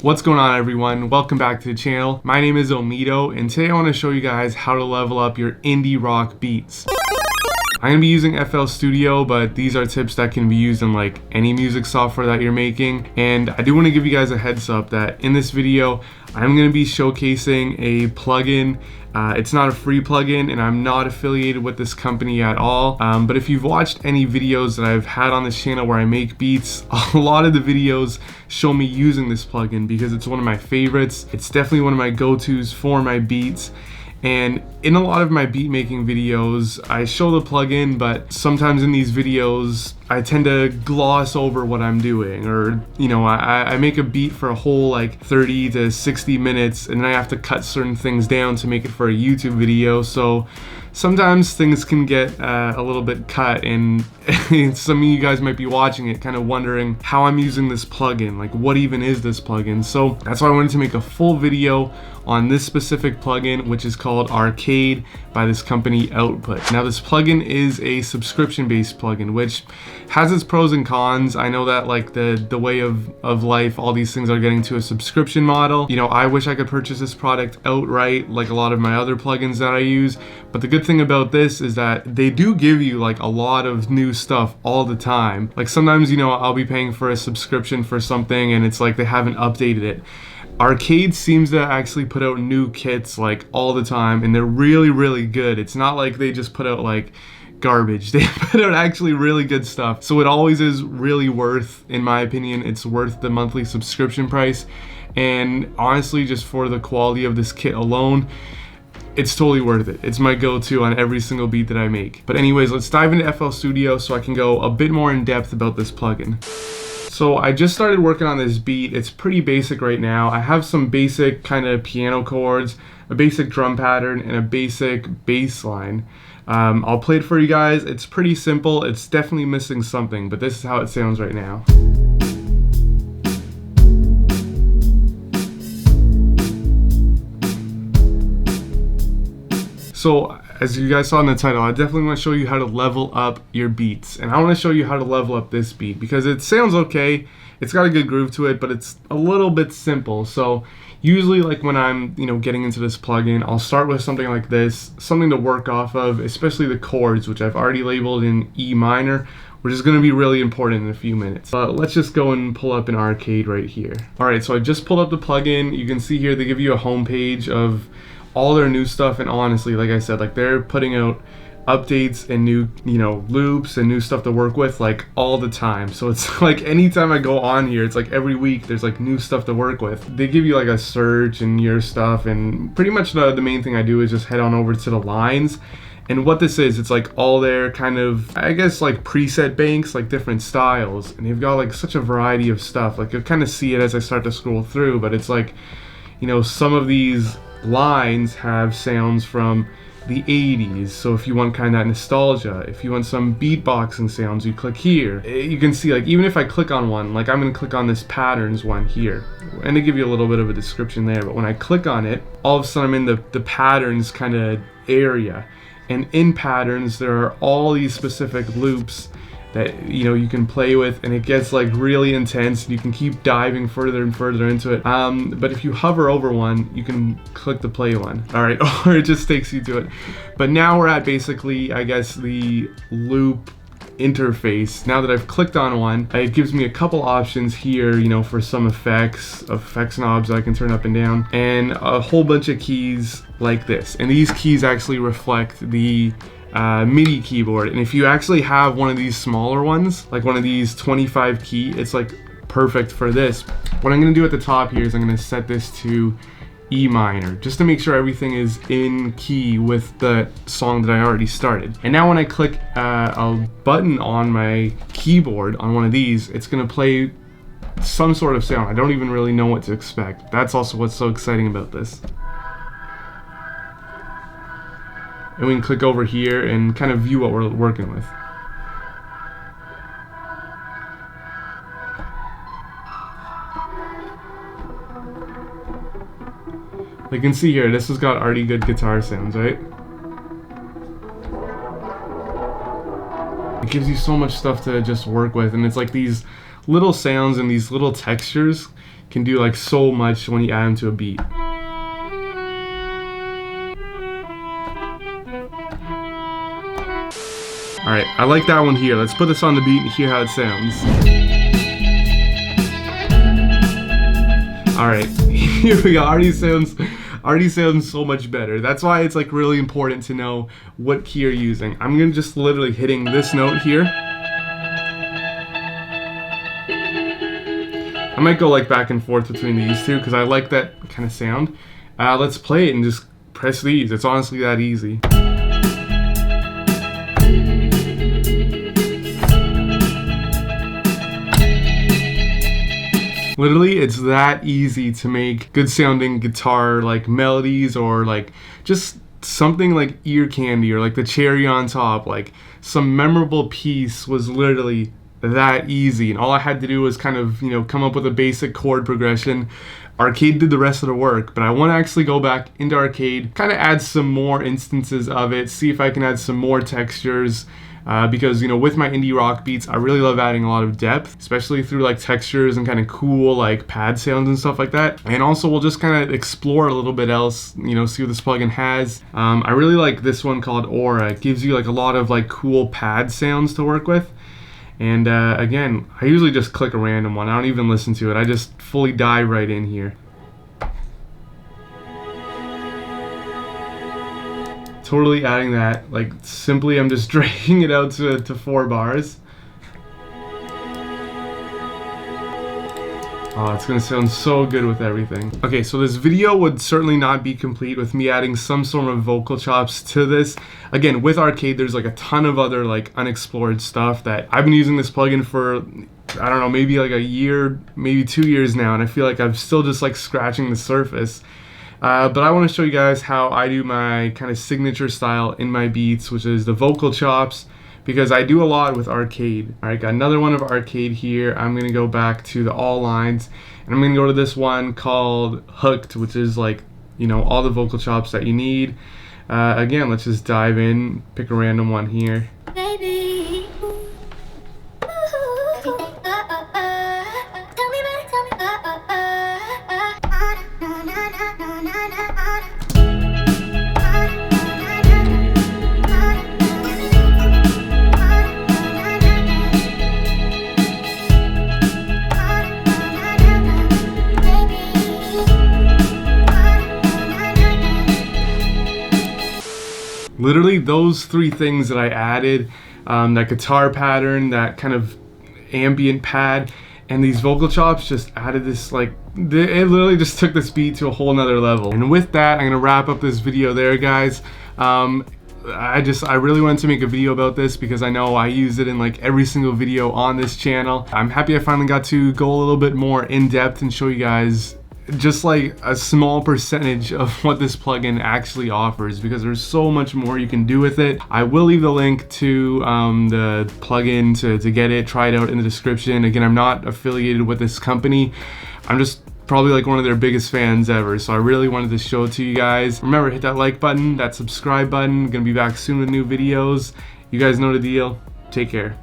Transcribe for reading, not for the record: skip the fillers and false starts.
What's going on, everyone? Welcome back to the channel. My name is Omito, and today I want to show you guys how to level up your indie rock beats. I'm going to be using FL Studio, but these are tips that can be used in like any music software that you're making. And I do want to give you guys a heads up that in this video, I'm going to be showcasing a plugin. It's not a free plugin, and I'm not affiliated with this company at all. But if you've watched any videos that I've had on this channel where I make beats, a lot of the videos show me using this plugin because it's one of my favorites. It's definitely one of my go-tos for my beats. And in a lot of my beat making videos, I show the plugin, but sometimes in these videos, I tend to gloss over what I'm doing, or, you know, I make a beat for a whole like 30 to 60 minutes, and then I have to cut certain things down to make it for a YouTube video. So sometimes things can get a little bit cut, and some of you guys might be watching it kind of wondering how I'm using this plugin, like what even is this plugin? So that's why I wanted to make a full video on this specific plugin, which is called Arcade by this company Output. Now this plugin is a subscription-based plugin, which has its pros and cons. I know that like the way of life, all these things are getting to a subscription model. You know, I wish I could purchase this product outright like a lot of my other plugins that I use, but the good thing about this is that they do give you like a lot of new stuff all the time. Like sometimes, you know, I'll be paying for a subscription for something and it's like they haven't updated it. Arcade seems to actually put out new kits like all the time, and they're really good. It's not like they just put out like garbage. They put out actually really good stuff. So it always is really worth, in my opinion, it's worth the monthly subscription price. And honestly, just for the quality of this kit alone, it's totally worth it. It's my go-to on every single beat that I make. But anyways, let's dive into FL Studio so I can go a bit more in depth about this plugin. So I just started working on this beat. It's pretty basic right now. I have some basic kind of piano chords, a basic drum pattern, and a basic bass line. I'll play it for you guys. It's pretty simple. It's definitely missing something, but this is how it sounds right now. So as you guys saw in the title, I definitely want to show you how to level up your beats. And I want to show you how to level up this beat because it sounds okay. It's got a good groove to it, but it's a little bit simple. So usually like when I'm, you know, getting into this plugin, I'll start with something like this, something to work off of, especially the chords, which I've already labeled in E minor, which is going to be really important in a few minutes. Let's just go and pull up an Arcade right here. All right, so I just pulled up the plugin. You can see here they give you a home page of all their new stuff, and honestly, like I said, like they're putting out updates and new, you know, loops and new stuff to work with like all the time. So it's like anytime I go on here, it's like every week there's like new stuff to work with. They give you like a search and your stuff, and pretty much the main thing I do is just head on over to the lines. And what this is, it's like all their kind of, I guess, like preset banks, like different styles, and they've got like such a variety of stuff. Like you'll kind of see it as I start to scroll through, but it's like, you know, some of these lines have sounds from the 80s, so if you want kind of that nostalgia, if you want some beatboxing sounds, you click here. You can see like even if I click on one, like I'm gonna click on this patterns one here, and they give you a little bit of a description there, but when I click on it, all of a sudden I'm in the patterns kind of area, and in patterns there are all these specific loops that, you know, you can play with, and it gets like really intense and you can keep diving further and further into it. But if you hover over one, you can click the play one, all right, or it just takes you to it. But now we're at basically, I guess, the loop interface. Now that I've clicked on one, it gives me a couple options here, you know, for some effects knobs that I can turn up and down, and a whole bunch of keys like this. And these keys actually reflect the MIDI keyboard, and if you actually have one of these smaller ones, like one of these 25 key, it's like perfect for this. What I'm going to do at the top here is I'm going to set this to E minor just to make sure everything is in key with the song that I already started. And now when I click a button on my keyboard on one of these, it's going to play some sort of sound. I don't even really know what to expect. That's also what's so exciting about this. And we can click over here and kind of view what we're working with. You can see here, this has got already good guitar sounds, right? It gives you so much stuff to just work with, and it's like these little sounds and these little textures can do like so much when you add them to a beat. Alright, I like that one here. Let's put this on the beat and hear how it sounds. Alright, here we go. Already sounds so much better. That's why it's like really important to know what key you're using. I'm gonna just literally hitting this note here. I might go like back and forth between these two because I like that kind of sound. Let's play it and just press these. It's honestly that easy. Literally, it's that easy to make good sounding guitar like melodies, or like just something like ear candy, or like the cherry on top. Like some memorable piece was literally that easy, and all I had to do was kind of, you know, come up with a basic chord progression. Arcade did the rest of the work, but I want to actually go back into Arcade, kind of add some more instances of it, see if I can add some more textures. Because, you know, with my indie rock beats, I really love adding a lot of depth, especially through like textures and kind of cool like pad sounds and stuff like that. And also we'll just kind of explore a little bit else, you know, see what this plugin has. I really like this one called Aura. It gives you like a lot of like cool pad sounds to work with. And again, I usually just click a random one. I don't even listen to it. I just fully dive right in here. Totally adding that, like simply I'm just dragging it out to 4 bars. Oh, it's gonna sound so good with everything. Okay, so this video would certainly not be complete with me adding some sort of vocal chops to this. Again, with Arcade, there's like a ton of other like unexplored stuff that I've been using this plugin for, I don't know, maybe like a year, maybe 2 years now, and I feel like I'm still just like scratching the surface. But I want to show you guys how I do my kind of signature style in my beats, which is the vocal chops, because I do a lot with Arcade. Alright, got another one of Arcade here. I'm going to go back to the all lines, and I'm going to go to this one called Hooked, which is like, you know, all the vocal chops that you need. Again, let's just dive in, pick a random one here. Baby. Literally those 3 things that I added, that guitar pattern, that kind of ambient pad, and these vocal chops just added this, like, it literally just took this beat to a whole nother level. And with that, I'm gonna wrap up this video there, guys. I really wanted to make a video about this because I know I use it in like every single video on this channel. I'm happy I finally got to go a little bit more in depth and show you guys just like a small percentage of what this plugin actually offers, because there's so much more you can do with it. I will leave the link to the plugin to get it, try it out, in the description. Again, I'm not affiliated with this company. I'm just probably like one of their biggest fans ever, so I really wanted to show it to you guys. Remember, hit that like button, that subscribe button. Gonna be back soon with new videos. You guys know the deal. Take care.